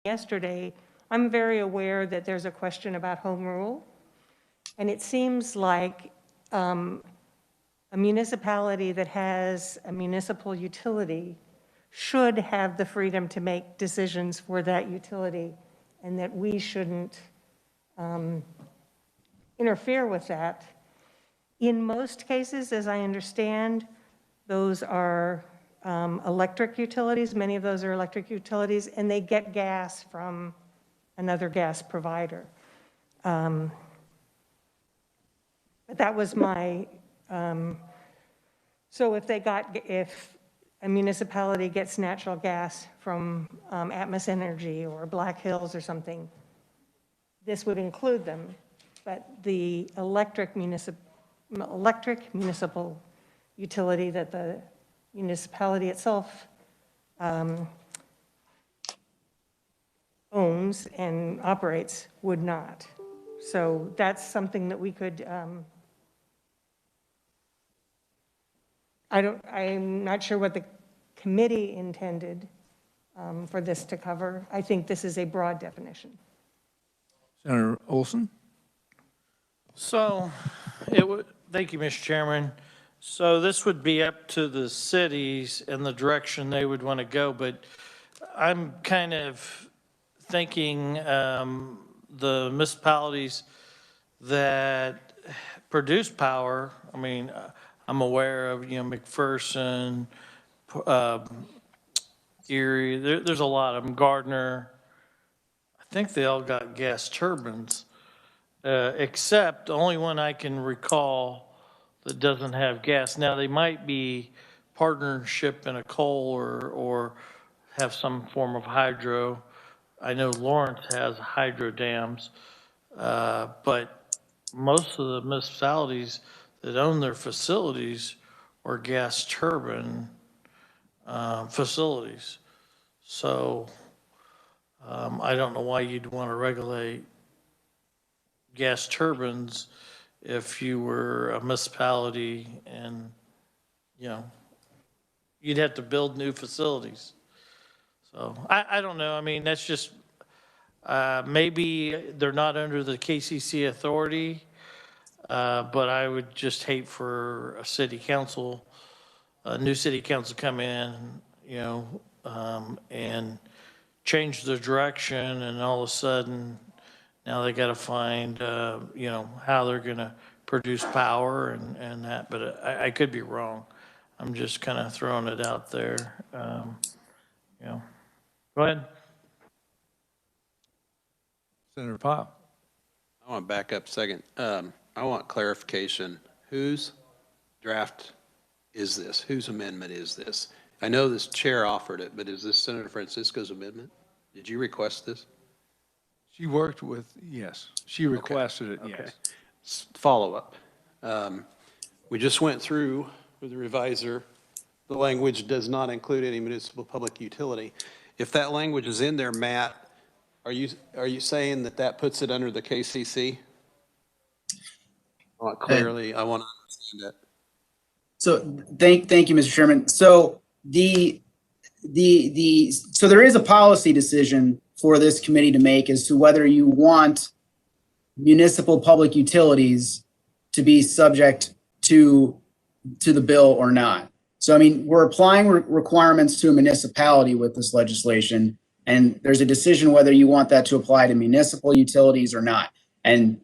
yesterday, I'm very aware that there's a question about home rule. And it seems like a municipality that has a municipal utility should have the freedom to make decisions for that utility, and that we shouldn't interfere with that. In most cases, as I understand, those are electric utilities. Many of those are electric utilities, and they get gas from another gas provider. But that was my, so if a municipality gets natural gas from Atmos Energy or Black Hills or something, this would include them. But the electric municipal utility that the municipality itself owns and operates would not. So that's something that we could, I'm not sure what the committee intended for this to cover. I think this is a broad definition. Senator Olson? So, thank you, Mr. Chairman. So this would be up to the cities and the direction they would want to go, but I'm kind of thinking the municipalities that produce power, I mean, I'm aware of, McPherson, Erie, there's a lot of them, Gardner. I think they all got gas turbines, except the only one I can recall that doesn't have gas. Now, they might be partnership in a coal or have some form of hydro. I know Lawrence has hydro dams, but most of the municipalities that own their facilities are gas turbine facilities. So I don't know why you'd want to regulate gas turbines if you were a municipality and, you'd have to build new facilities. So I don't know. I mean, that's just, maybe they're not under the KCC authority, but I would just hate for a city council, a new city council come in, and change the direction, and all of a sudden, now they got to find, how they're going to produce power and that, but I could be wrong. I'm just kind of throwing it out there. Go ahead. Senator Pyle? I want to back up a second. I want clarification. Whose draft is this? Whose amendment is this? I know this chair offered it, but is this Senator Francisco's amendment? Did you request this? She worked with, yes. She requested it, Okay. yes. Follow up. We just went through with the revisor, the language does not include any municipal public utility. If that language is in there, Matt, are you saying that puts it under the KCC? I want to understand that. So thank you, Mr. Chairman. So so there is a policy decision for this committee to make as to whether you want municipal public utilities to be subject to the bill or not. So, I mean, we're applying requirements to a municipality with this legislation, and there's a decision whether you want that to apply to municipal utilities or not. And,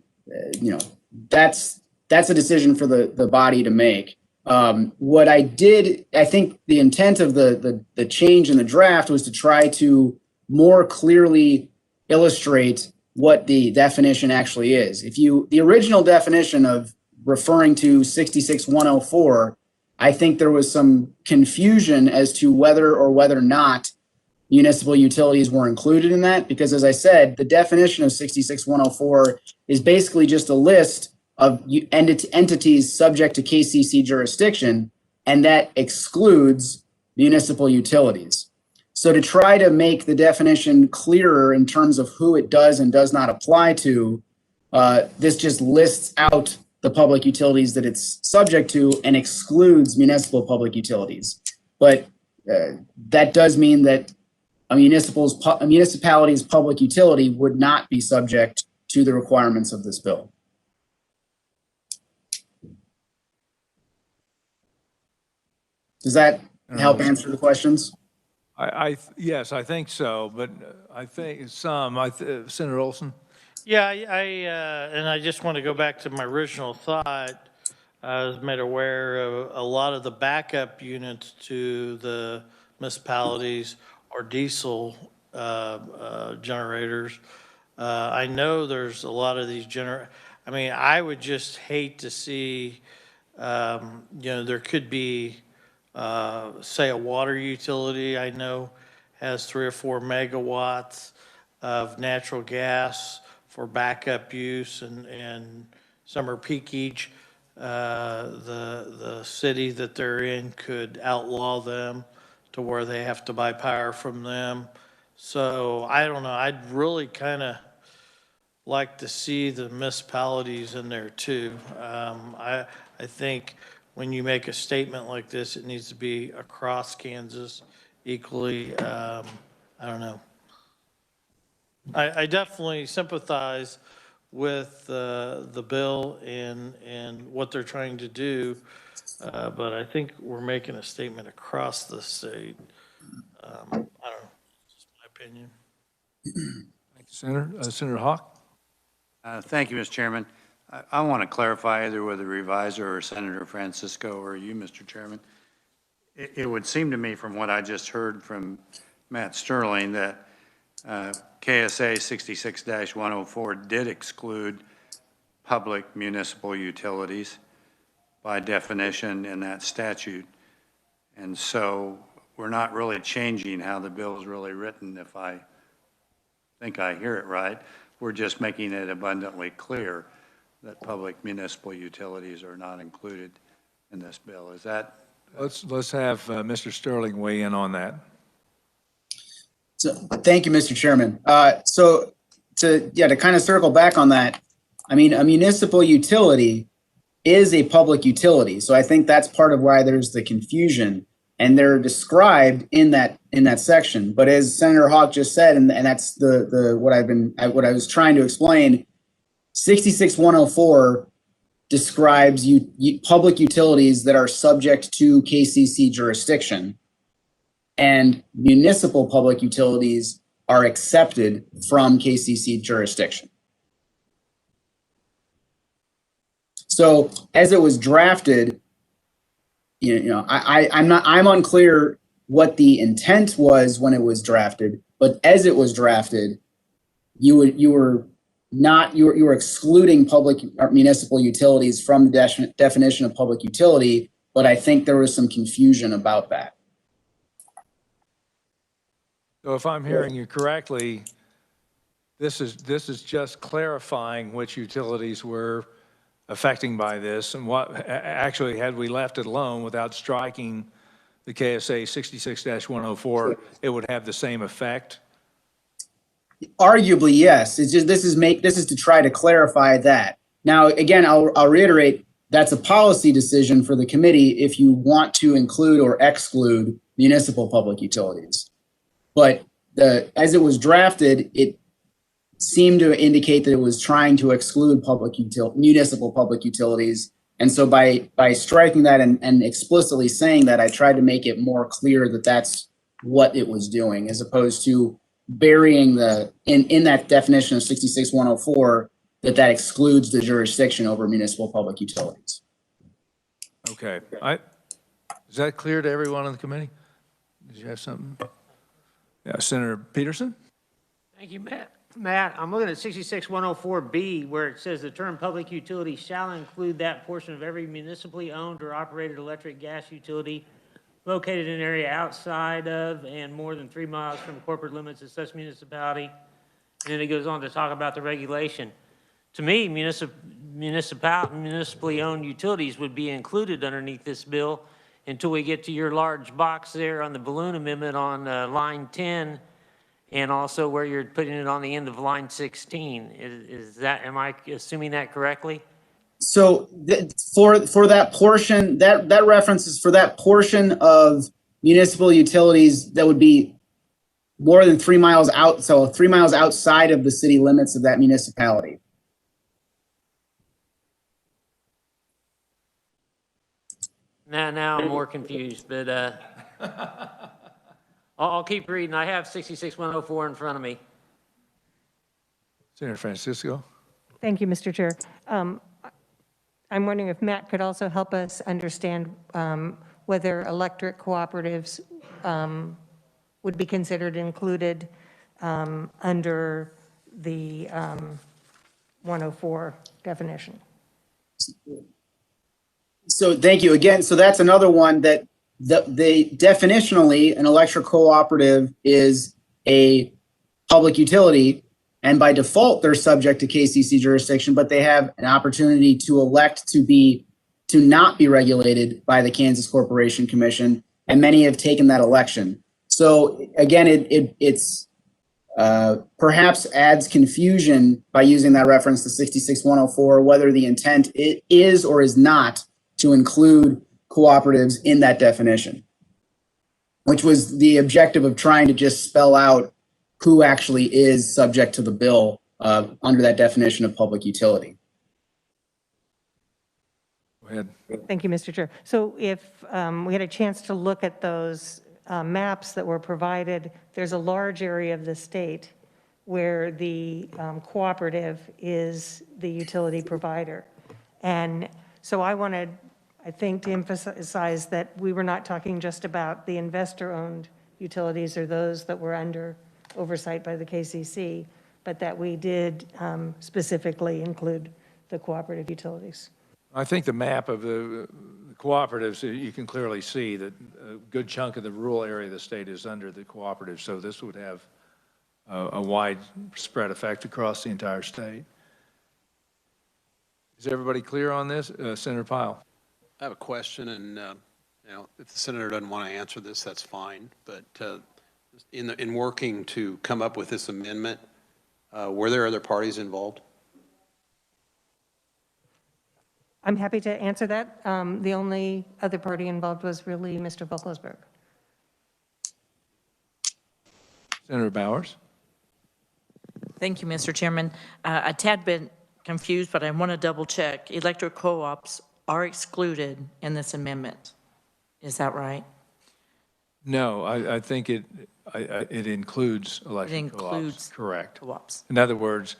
that's a decision for the body to make. What I think the intent of the change in the draft was to try to more clearly illustrate what the definition actually is. The original definition of referring to 66104, I think there was some confusion as to whether or not municipal utilities were included in that, because as I said, the definition of 66104 is basically just a list of entities subject to KCC jurisdiction, and that excludes municipal utilities. So to try to make the definition clearer in terms of who it does and does not apply to, this just lists out the public utilities that it's subject to and excludes municipal public utilities. But that does mean that a municipality's public utility would not be subject to the requirements of this bill. Does that help answer the questions? Yes, I think so, but I think Senator Olson? Yeah, and I just want to go back to my original thought. I was made aware of a lot of the backup units to the municipalities are diesel generators. I know there's a lot of these I mean, I would just hate to see, there could be, say, a water utility I know has 3 or 4 megawatts of natural gas for backup use and summer peakage. The city that they're in could outlaw them to where they have to buy power from them. So I don't know, I'd really kind of like to see the municipalities in there too. I think when you make a statement like this, it needs to be across Kansas equally. I don't know. I definitely sympathize with the bill and what they're trying to do, but I think we're making a statement across the state. I don't know, just my opinion. Thank you, Senator Hawk? Thank you, Mr. Chairman. I want to clarify either with the reviser or Senator Francisco or you, Mr. Chairman. It would seem to me from what I just heard from Matt Sterling that KSA 66-104 did exclude public municipal utilities by definition in that statute. And so we're not really changing how the bill is really written, if I think I hear it right. We're just making it abundantly clear that public municipal utilities are not included in this bill. Is that? Let's have Mr. Sterling weigh in on that. So, thank you, Mr. Chairman. So to kind of circle back on that, I mean, a municipal utility is a public utility. So I think that's part of why there's the confusion, and they're described in that section. But as Senator Hawk just said, and that's what I was trying to explain, 66-104 describes public utilities that are subject to KCC jurisdiction, and municipal public utilities are accepted from KCC jurisdiction. So as it was drafted, I'm unclear what the intent was when it was drafted, but as it was drafted, you were excluding public or municipal utilities from the definition of public utility, but I think there was some confusion about that. So if I'm hearing you correctly, this is just clarifying which utilities were affecting by this, and what actually, had we left it alone without striking the KSA 66-104, it would have the same effect? Arguably, yes. It's just this is to try to clarify that. Now, again, I'll reiterate, that's a policy decision for the committee if you want to include or exclude municipal public utilities. But as it was drafted, it seemed to indicate that it was trying to exclude municipal public utilities. And so by striking that and explicitly saying that, I tried to make it more clear that that's what it was doing, as opposed to burying in that definition of 66-104 that excludes the jurisdiction over municipal public utilities. Okay. Is that clear to everyone on the committee? Did you have something? Yeah, Senator Peterson? Thank you, Matt, I'm looking at 66-104B, where it says the term public utility shall include that portion of every municipally owned or operated electric gas utility located in an area outside of and more than 3 miles from corporate limits of such municipality. And then it goes on to talk about the regulation. To me, municipally owned utilities would be included underneath this bill until we get to your large box there on the balloon amendment on line 10, and also where you're putting it on the end of line 16. Am I assuming that correctly? So for that portion, that reference is for that portion of municipal utilities that would be more than 3 miles out, so 3 miles outside of the city limits of that municipality. Now I'm more confused, but, I'll keep reading. I have 66104 in front of me. Senator Francisco? Thank you, Mr. Chair. I'm wondering if Matt could also help us understand whether electric cooperatives would be considered included under the 104 definition. So thank you again. So that's another one that they definitionally, an electric cooperative is a public utility, and by default they're subject to KCC jurisdiction, but they have an opportunity to elect to not be regulated by the Kansas Corporation Commission, and many have taken that election. So again, it's perhaps adds confusion by using that reference to 66104, whether the intent is or is not to include cooperatives in that definition, which was the objective of trying to just spell out who actually is subject to the bill under that definition of public utility. Go ahead. Thank you, Mr. Chair. So if we had a chance to look at those maps that were provided, there's a large area of the state where the cooperative is the utility provider. And so I wanted, I think, to emphasize that we were not talking just about the investor-owned utilities or those that were under oversight by the KCC, but that we did specifically include the cooperative utilities. I think the map of the cooperatives, you can clearly see that a good chunk of the rural area of the state is under the cooperative, so this would have a widespread effect across the entire state. Is everybody clear on this? Senator Pyle? I have a question, and if the senator doesn't want to answer this, that's fine. But in working to come up with this amendment, were there other parties involved? I'm happy to answer that. The only other party involved was really Mr. Buckelsberg. Senator Bowers? Thank you, Mr. Chairman. A tad bit confused, but I want to double check. Electric co-ops are excluded in this amendment. Is that right? No, I think it includes electric It includes co-ops. Correct. Co-ops. In other words,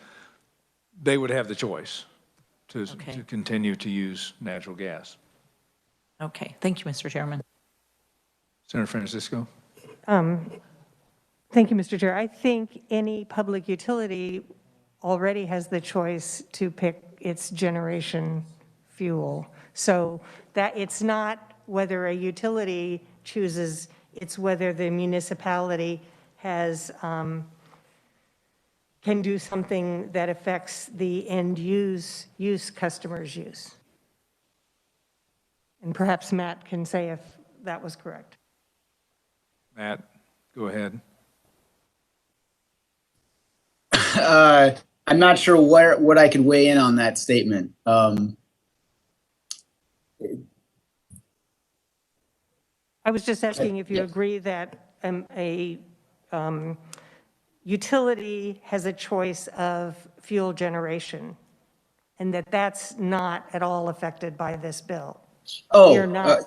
they would have the choice to Okay. continue to use natural gas. Okay, thank you, Mr. Chairman. Senator Francisco? Thank you, Mr. Chair. I think any public utility already has the choice to pick its generation fuel. So that it's not whether a utility chooses, it's whether the municipality has, can do something that affects the end use customer's use. And perhaps Matt can say if that was correct. Matt, go ahead. I'm not sure what I could weigh in on that statement. I was just asking if you agree that a utility has a choice of fuel generation and that that's not at all affected by this bill. You're not.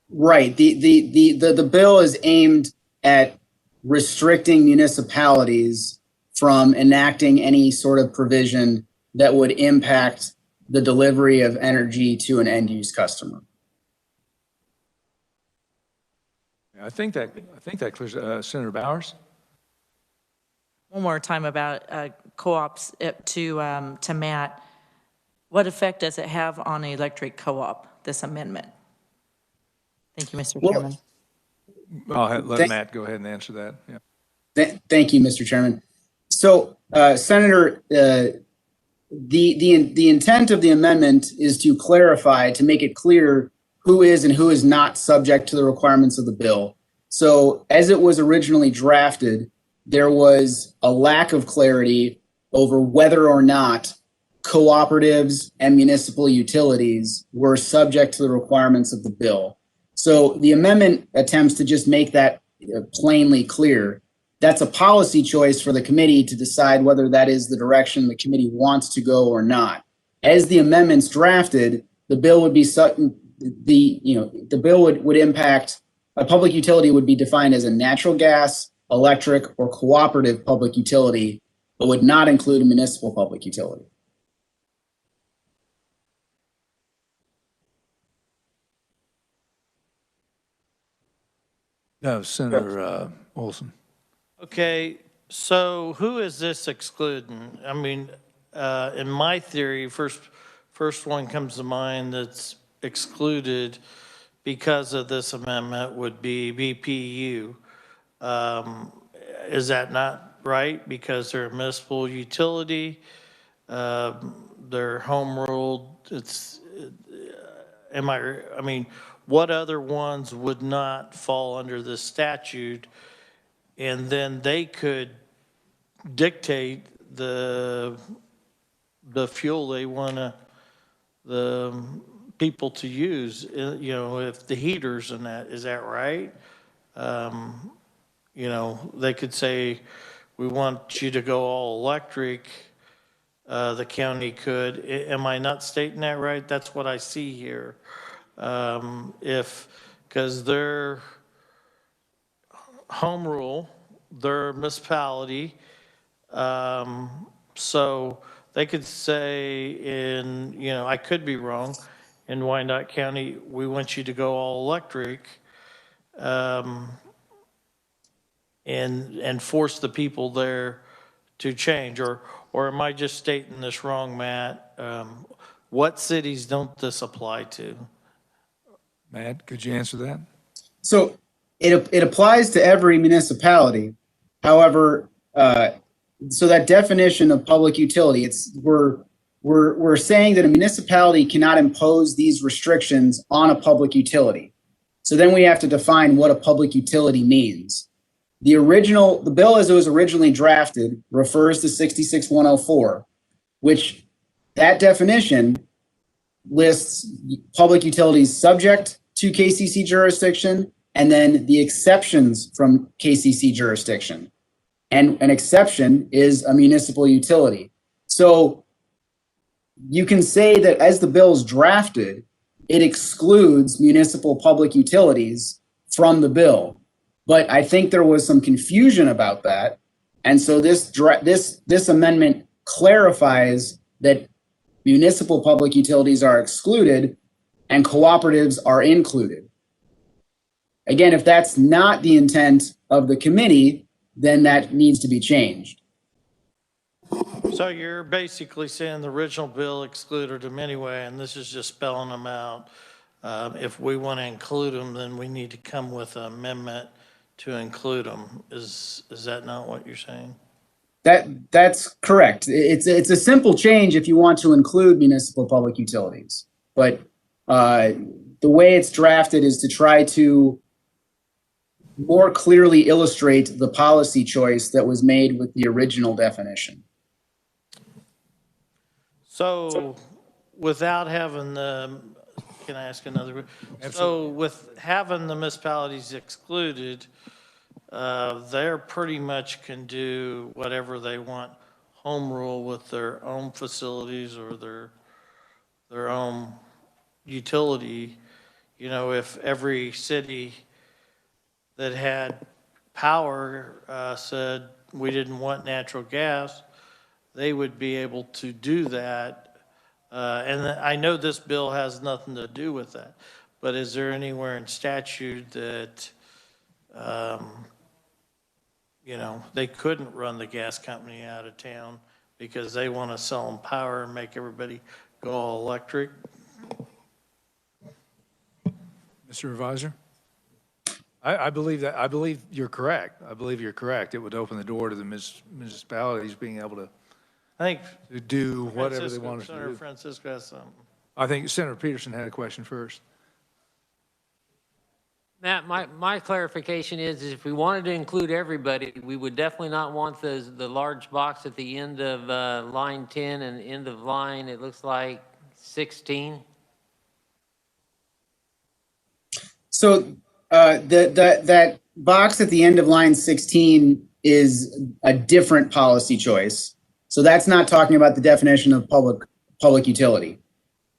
Right. The bill is aimed at restricting municipalities from enacting any sort of provision that would impact the delivery of energy to an end use customer. I think that clears. Senator Bowers? One more time about co-ops to Matt. What effect does it have on an electric co-op, this amendment? Thank you, Mr. Chairman. I'll let Matt go ahead and answer that. Yeah. Thank you, Mr. Chairman. So, Senator, the intent of the amendment is to clarify, to make it clear who is and who is not subject to the requirements of the bill. So, as it was originally drafted, there was a lack of clarity over whether or not cooperatives and municipal utilities were subject to the requirements of the bill. So the amendment attempts to just make that plainly clear. That's a policy choice for the committee to decide whether that is the direction the committee wants to go or not. As the amendments drafted, the bill would be the bill would impact, a public utility would be defined as a natural gas, electric, or cooperative public utility, but would not include a municipal public utility. No, Senator Olson. Okay, so who is this excluding? I mean, in my theory, first one comes to mind that's excluded because of this amendment would be BPU. Is that not right? Because they're a municipal utility, they're home ruled, I mean, what other ones would not fall under this statute? And then they could dictate the fuel they want the people to use, you know, if the heaters and that, is that right? You know, they could say, we want you to go all electric. The county could. Am I not stating that right? That's what I see here. Because they're home rule, they're a municipality, so they could say in, you know, I could be wrong, in Wyandotte County, we want you to go all electric, and force the people there to change, or am I just stating this wrong, Matt? What cities don't this apply to? Matt, could you answer that? So it applies to every municipality. However, so that definition of public utility, we're saying that a municipality cannot impose these restrictions on a public utility. So then we have to define what a public utility means. The bill as it was originally drafted refers to 66104, which that definition lists public utilities subject to KCC jurisdiction and then the exceptions from KCC jurisdiction. And an exception is a municipal utility. So you can say that as the bill's drafted, it excludes municipal public utilities from the bill. But I think there was some confusion about that. And so this amendment clarifies that municipal public utilities are excluded and cooperatives are included. Again, if that's not the intent of the committee, then that needs to be changed. So you're basically saying the original bill excluded them anyway, and this is just spelling them out. If we want to include them, then we need to come with an amendment to include them. Is that not what you're saying? That's correct. It's a simple change if you want to include municipal public utilities, but the way it's drafted is to try to more clearly illustrate the policy choice that was made with the original definition. So without having can I ask another? So with having the municipalities excluded, they're pretty much can do whatever they want, home rule with their own facilities or their own utility. You know, if every city that had power said we didn't want natural gas, they would be able to do that. And I know this bill has nothing to do with that, but is there anywhere in statute that, you know, they couldn't run the gas company out of town because they want to sell them power and make everybody go all electric? Mr. Revisor? I believe you're correct. I believe you're correct. It would open the door to the municipalities being able to I think do whatever they want to Senator do. Francisco has something. I think Senator Peterson had a question first. Matt, my clarification is if we wanted to include everybody, we would definitely not want the large box at the end of line 10 and end of line, it looks like 16. So That box at the end of line 16 is a different policy choice. So that's not talking about the definition of public utility.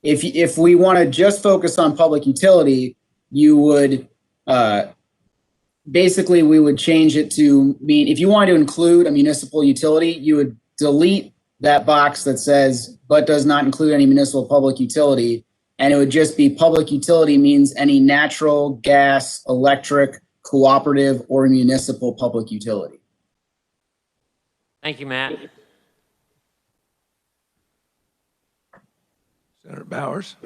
If we want to just focus on public utility, you would basically we would change it to mean if you want to include a municipal utility, you would delete that box that says but does not include any municipal public utility, and it would just be public utility means any natural, gas, electric, cooperative, or municipal public utility. Thank you, Matt. Senator Bowers?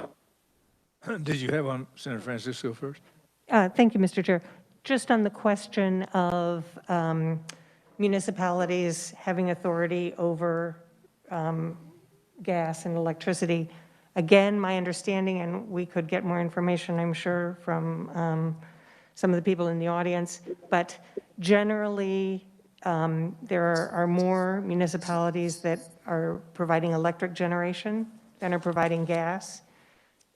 Did you have on Senator Francisco first? Thank you, Mr. Chair. Just on the question of municipalities having authority over gas and electricity, again, my understanding, and we could get more information, I'm sure, from some of the people in the audience, but generally, there are more municipalities that are providing electric generation than are providing gas.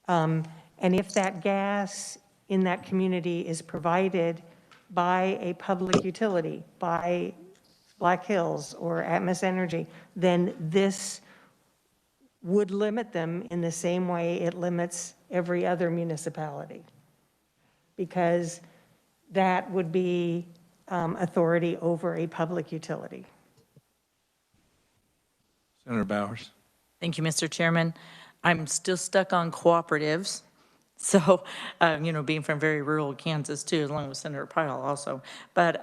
And if that gas in that community is provided by a public utility, by Black Hills or Atmos Energy, then this would limit them in the same way it limits every other municipality, because that would be authority over a public utility. Senator Bowers? Thank you, Mr. Chairman. I'm still stuck on cooperatives. So, being from very rural Kansas too, along with Senator Pyle also. But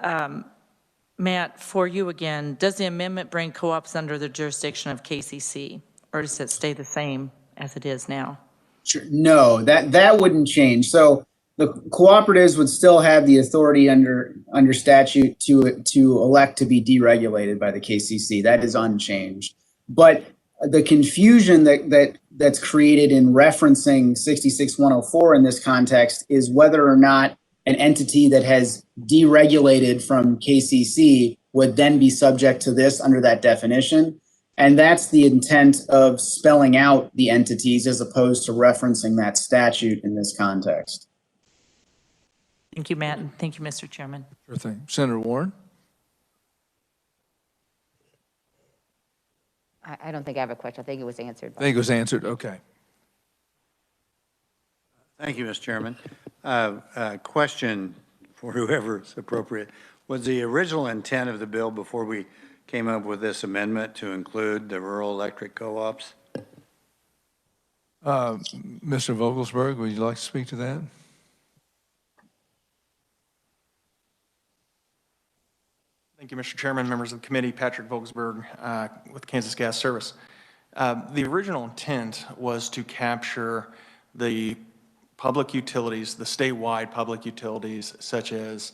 Matt, for you again, does the amendment bring co-ops under the jurisdiction of KCC, or does it stay the same as it is now? Sure. No, that wouldn't change. So the cooperatives would still have the authority under statute to elect to be deregulated by the KCC. That is unchanged. But the confusion that's created in referencing 66104 in this context is whether or not an entity that has deregulated from KCC would then be subject to this under that definition. And that's the intent of spelling out the entities as opposed to referencing that statute in this context. Thank you, Matt, and thank you, Mr. Chairman. Sure thing. Senator Warren? I don't think I have a question. I think it was answered. I think it was answered. Okay. Thank you, Mr. Chairman. Question for whoever's appropriate. Was the original intent of the bill before we came up with this amendment to include the rural electric co-ops? Mr. Vogelsberg, would you like to speak to that? Thank you, Mr. Chairman, members of the committee. Patrick Vogelsberg with Kansas Gas Service. The original intent was to capture the public utilities, the statewide public utilities, such as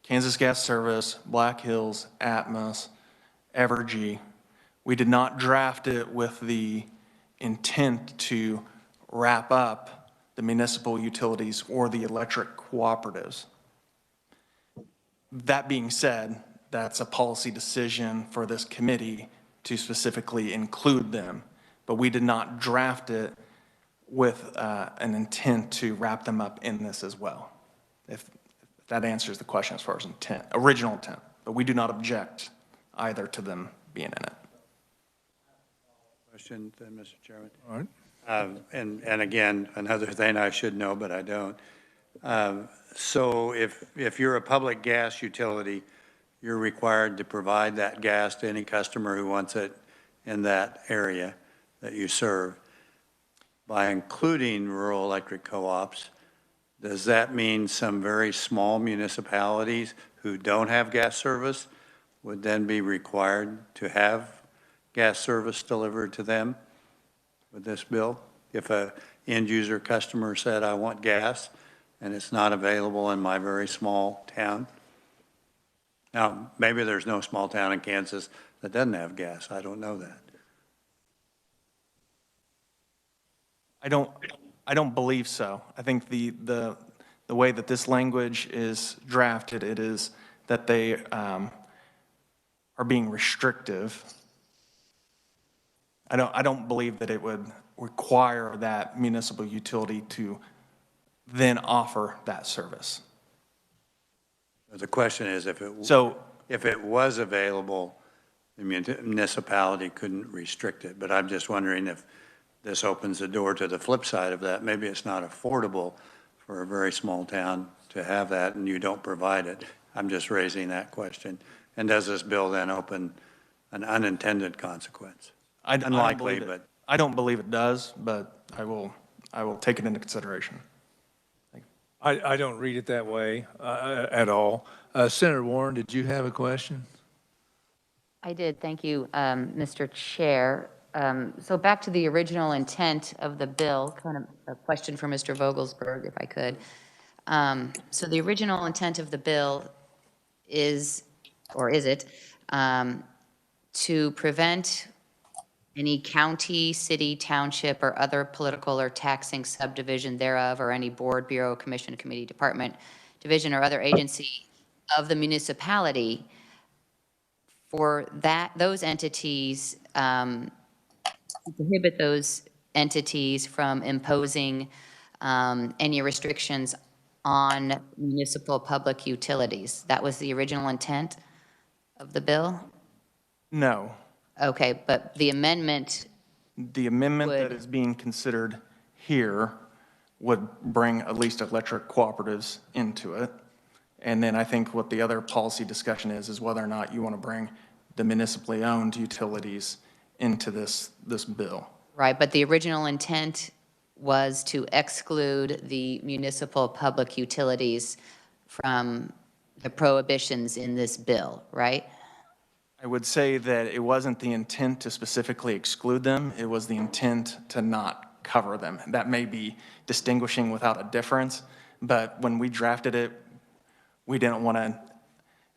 Kansas Gas Service, Black Hills, Atmos, Evergy. We did not draft it with the intent to wrap up the municipal utilities or the electric cooperatives. That being said, that's a policy decision for this committee to specifically include them, but we did not draft it with an intent to wrap them up in this as well. If that answers the question as far as intent, original intent, but we do not object either to them being in it. Question then, Mr. Chairman. All right. And again, another thing I should know, but I don't. So if you're a public gas utility, you're required to provide that gas to any customer who wants it in that area that you serve. By including rural electric co-ops, does that mean some very small municipalities who don't have gas service would then be required to have gas service delivered to them with this bill? If a end user customer said, I want gas, and it's not available in my very small town? Now, maybe there's no small town in Kansas that doesn't have gas. I don't know that. I don't believe so. I think the way that this language is drafted, it is that they are being restrictive. I don't believe that it would require that municipal utility to then offer that service. The question is if it was available, the municipality couldn't restrict it. But I'm just wondering if this opens the door to the flip side of that. Maybe it's not affordable for a very small town to have that and you don't provide it. I'm just raising that question. And does this bill then open an unintended consequence? Unlikely, but. I don't believe it does, but I will take it into consideration. I don't read it that way at all. Senator Warren, did you have a question? I did, thank you, Mr. Chair. So back to the original intent of the bill, kind of a question for Mr. Vogelsberg, if I could. So the original intent of the bill is, or is it, to prevent any county, city, township, or other political or taxing subdivision thereof, or any board, bureau, commission, committee, department, division, or other agency of the municipality for those entities, to prohibit those entities from imposing any restrictions on municipal public utilities. That was the original intent of the bill? No. Okay, but the amendment. The amendment that Would- is being considered here would bring at least electric cooperatives into it. And then I think what the other policy discussion is whether or not you want to bring the municipally owned utilities into this bill. Right, but the original intent was to exclude the municipal public utilities from the prohibitions in this bill, right? I would say that it wasn't the intent to specifically exclude them. It was the intent to not cover them. That may be distinguishing without a difference, but when we drafted it, we didn't want to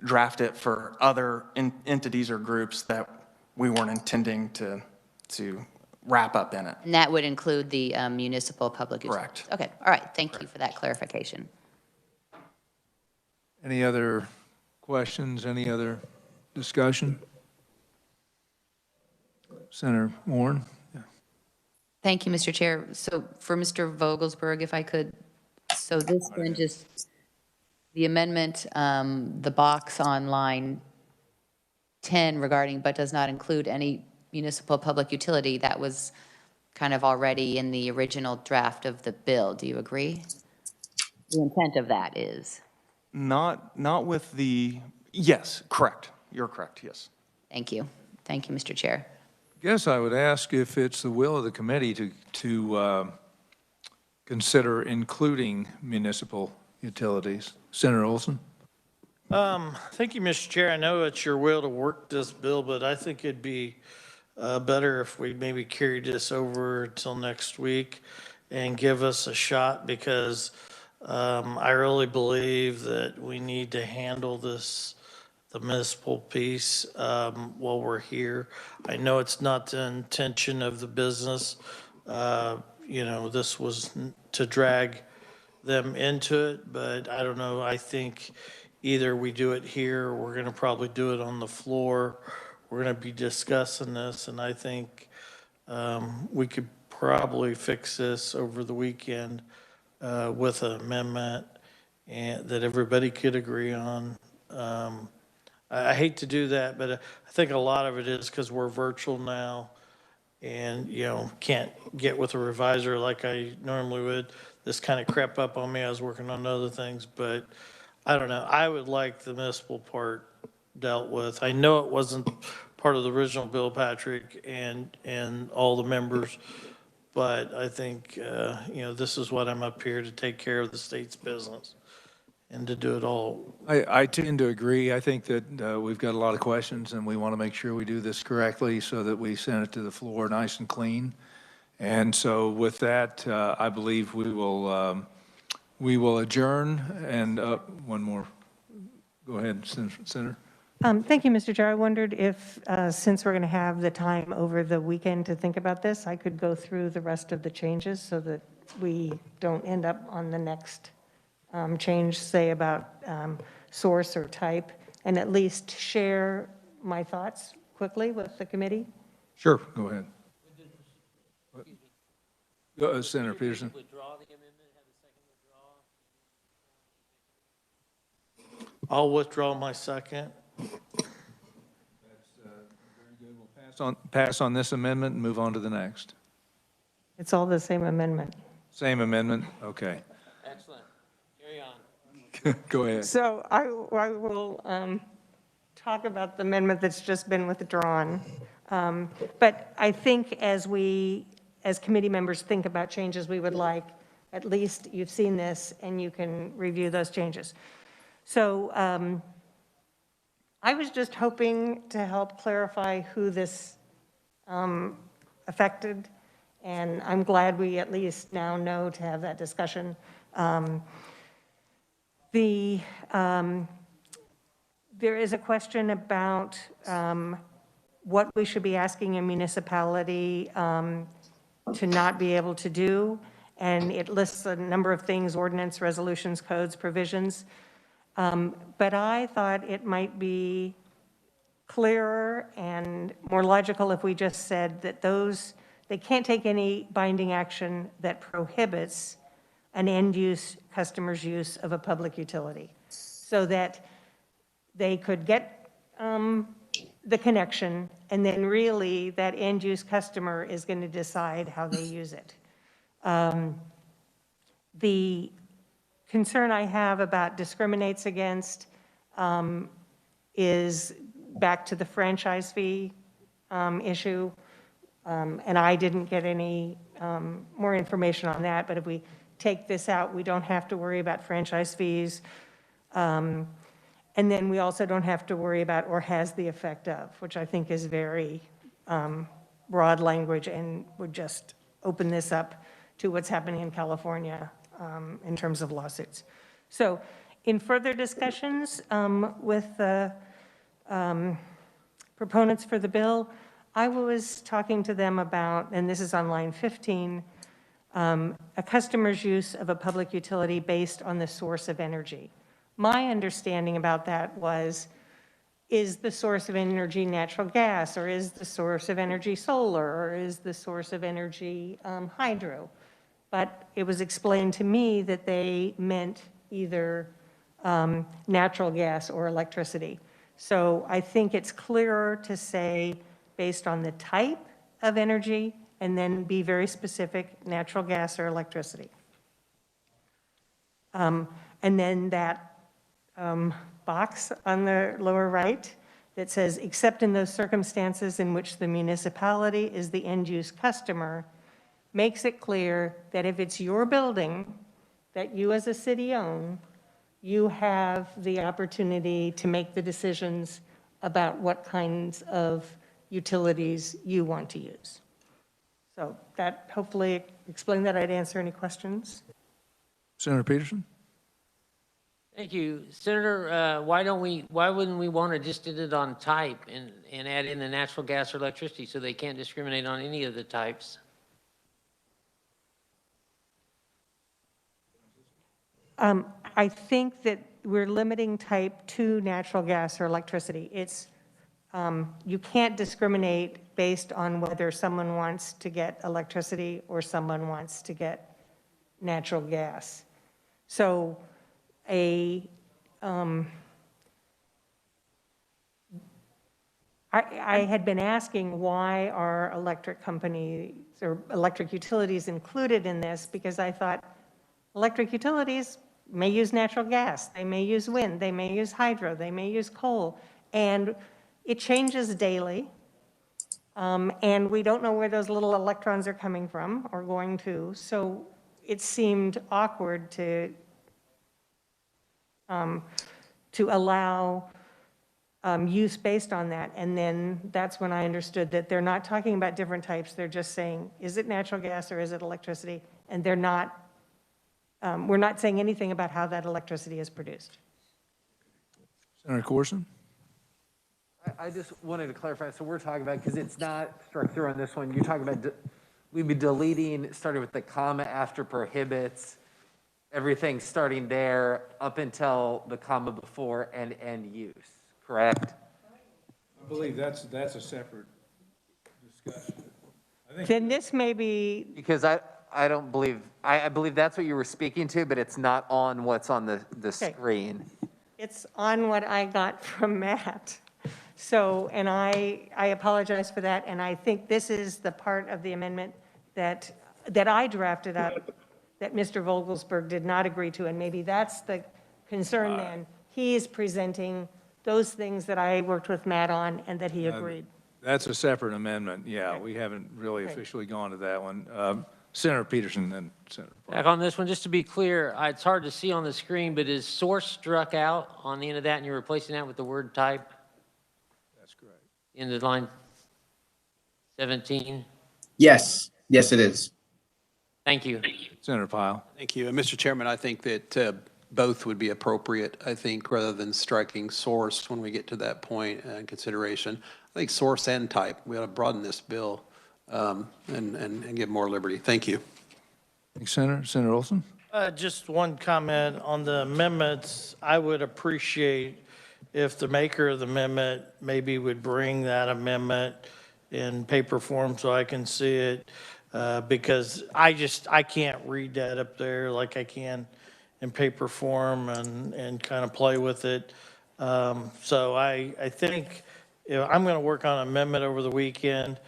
draft it for other entities or groups that we weren't intending to wrap up in it. And that would include the municipal public utilities? Correct. Okay, all right, thank you for that clarification. Any other questions, any other discussion? Senator Warren? Thank you, Mr. Chair. So for Mr. Vogelsberg, if I could, so this one just, the amendment, the box on line 10 regarding but does not include any municipal public utility, that was kind of already in the original draft of the bill. Do you agree? The intent of that is? Not with the, yes, correct. You're correct, yes. Thank you. Thank you, Mr. Chair. Guess I would ask if it's the will of the committee to consider including municipal utilities. Senator Olson? Thank you, Mr. Chair. I know it's your will to work this bill, but I think it'd be better if we maybe carried this over till next week and give us a shot, because I really believe that we need to handle this, the municipal piece, while we're here. I know it's not the intention of the business. This was to drag them into it, but I don't know. I think either we do it here, or we're going to probably do it on the floor. We're going to be discussing this, and I think we could probably fix this over the weekend with an amendment and that everybody could agree on. I hate to do that, but I think a lot of it is because we're virtual now and, can't get with a revisor like I normally would. This kind of crept up on me. I was working on other things, but I don't know. I would like the municipal part dealt with. I know it wasn't part of the original bill, Patrick, and all the members, but I think, this is what I'm up here to take care of the state's business and to do it all. I tend to agree. I think that we've got a lot of questions, and we want to make sure we do this correctly so that we send it to the floor nice and clean. And so with that, I believe we will adjourn. And one more. Go ahead, Senator. Thank you, Mr. Chair. I wondered if, since we're going to have the time over the weekend to think about this, I could go through the rest of the changes so that we don't end up on the next change, say about source or type, and at least share my thoughts quickly with the committee. Sure, go ahead. Senator Peterson. I'll withdraw my second. Pass on this amendment and move on to the next. It's all the same amendment. Same amendment? Okay. Excellent. Carry on. Go ahead. So I will talk about the amendment that's just been withdrawn. But I think as committee members think about changes we would like, at least you've seen this and you can review those changes. So I was just hoping to help clarify who this affected, and I'm glad we at least now know to have that discussion. There is a question about what we should be asking a municipality to not be able to do, and it lists a number of things: ordinance, resolutions, codes, provisions. But I thought it might be clearer and more logical if we just said that they can't take any binding action that prohibits an end-use customer's use of a public utility, so that they could get the connection, and then really that end-use customer is going to decide how they use it. The concern I have about discriminates against is back to the franchise fee issue, and I didn't get any more information on that, but if we take this out, we don't have to worry about franchise fees. And then we also don't have to worry about or has the effect of, which I think is very broad language and would just open this up to what's happening in California in terms of lawsuits. So in further discussions with the proponents for the bill, I was talking to them about, and this is on line 15, a customer's use of a public utility based on the source of energy. My understanding about that was, is the source of energy natural gas, or is the source of energy solar, or is the source of energy hydro? But it was explained to me that they meant either natural gas or electricity. So I think it's clearer to say based on the type of energy and then be very specific, natural gas or electricity. And then that box on the lower right that says, except in those circumstances in which the municipality is the end-use customer, makes it clear that if it's your building that you as a city own, you have the opportunity to make the decisions about what kinds of utilities you want to use. So that hopefully explained that. I'd answer any questions. Senator Peterson? Thank you. Senator, why wouldn't we want to just did it on type and add in the natural gas or electricity so they can't discriminate on any of the types? I think that we're limiting type to natural gas or electricity. It's, you can't discriminate based on whether someone wants to get electricity or someone wants to get natural gas. So I had been asking why are electric companies or electric utilities included in this, because I thought electric utilities may use natural gas, they may use wind, they may use hydro, they may use coal, and it changes daily. And we don't know where those little electrons are coming from or going to, so it seemed awkward to allow use based on that. And then that's when I understood that they're not talking about different types, they're just saying, is it natural gas or is it electricity? And they're not, we're not saying anything about how that electricity is produced. Senator Corson? I just wanted to clarify, so we're talking about, because it's not struck through on this one, you're talking about, we'd be deleting, starting with the comma after prohibits, everything starting there up until the comma before and end use, correct? I believe that's a separate discussion. Then this may be, Because I don't believe, I believe that's what you were speaking to, but it's not on what's on the screen. It's on what I got from Matt. So, and I apologize for that, and I think this is the part of the amendment that I drafted up that Mr. Vogelsberg did not agree to, and maybe that's the concern then. He is presenting those things that I worked with Matt on and that he agreed. That's a separate amendment, yeah. Okay. We haven't really Okay. officially gone to that one. Senator Peterson and Senator Parker. Back on this one, just to be clear, it's hard to see on the screen, but is source struck out on the end of that and you're replacing that with the word type That's correct. in the line 17? Yes, yes, it is. Thank you. Senator Pyle. Thank you. And Mr. Chairman, I think that both would be appropriate, I think, rather than striking source when we get to that point in consideration. I think source and type, we ought to broaden this bill and give more liberty. Thank you. Thanks, Senator. Senator Olson? Just one comment on the amendments. I would appreciate if the maker of the amendment maybe would bring that amendment in paper form so I can see it, because I can't read that up there like I can in paper form and kind of play with it. So I think, I'm going to work on an amendment over the weekend,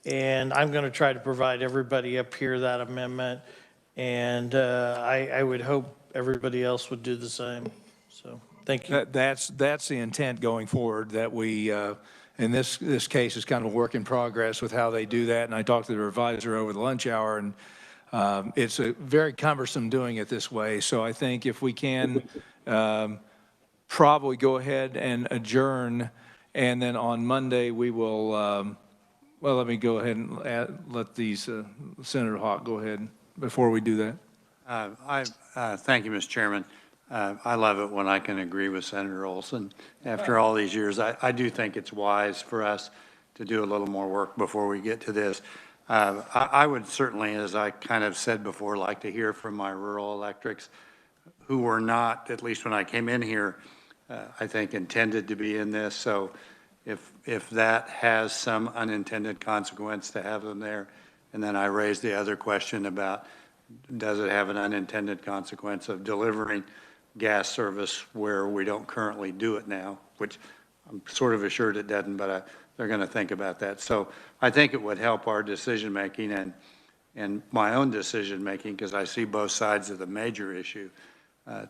and I'm going to try to provide everybody up here that amendment. And I would hope everybody else would do the same. So, thank you. That's the intent going forward, that we, in this case, is kind of a work in progress with how they do that. And I talked to the revisor over the lunch hour, and it's very cumbersome doing it this way. So I think if we can probably go ahead and adjourn, and then on Monday we will, well, let me go ahead and let these, Senator Hawk go ahead before we do that. Thank you, Mr. Chairman. I love it when I can agree with Senator Olson after all these years. I do think it's wise for us to do a little more work before we get to this. I would certainly, as I kind of said before, like to hear from my rural electrics who were not, at least when I came in here, I think intended to be in this. So if that has some unintended consequence to have them there, and then I raised the other question about, does it have an unintended consequence of delivering gas service where we don't currently do it now, which I'm sort of assured it doesn't, but they're going to think about that. So I think it would help our decision-making and my own decision-making, because I see both sides of the major issue,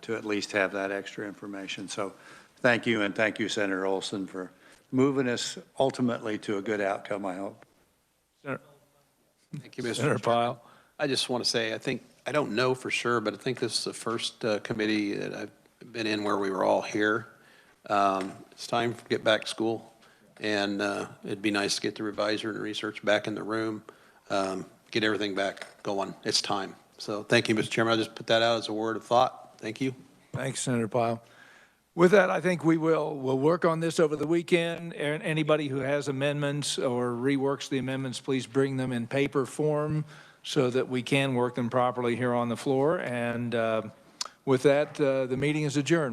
to at least have that extra information. So thank you, and thank you, Senator Olson, for moving us ultimately to a good outcome, I hope. Thank you, Mr. Senator Pyle. I just want to say, I don't know for sure, but I think this is the first committee that I've been in where we were all here. It's time to get back to school, and it'd be nice to get the reviser and research back in the room, get everything back going. It's time. So thank you, Mr. Chairman. I'll just put that out as a word of thought. Thank you. Thanks, Senator Pyle. With that, I think we'll work on this over the weekend. And anybody who has amendments or reworks the amendments, please bring them in paper form so that we can work them properly here on the floor. And with that, the meeting is adjourned.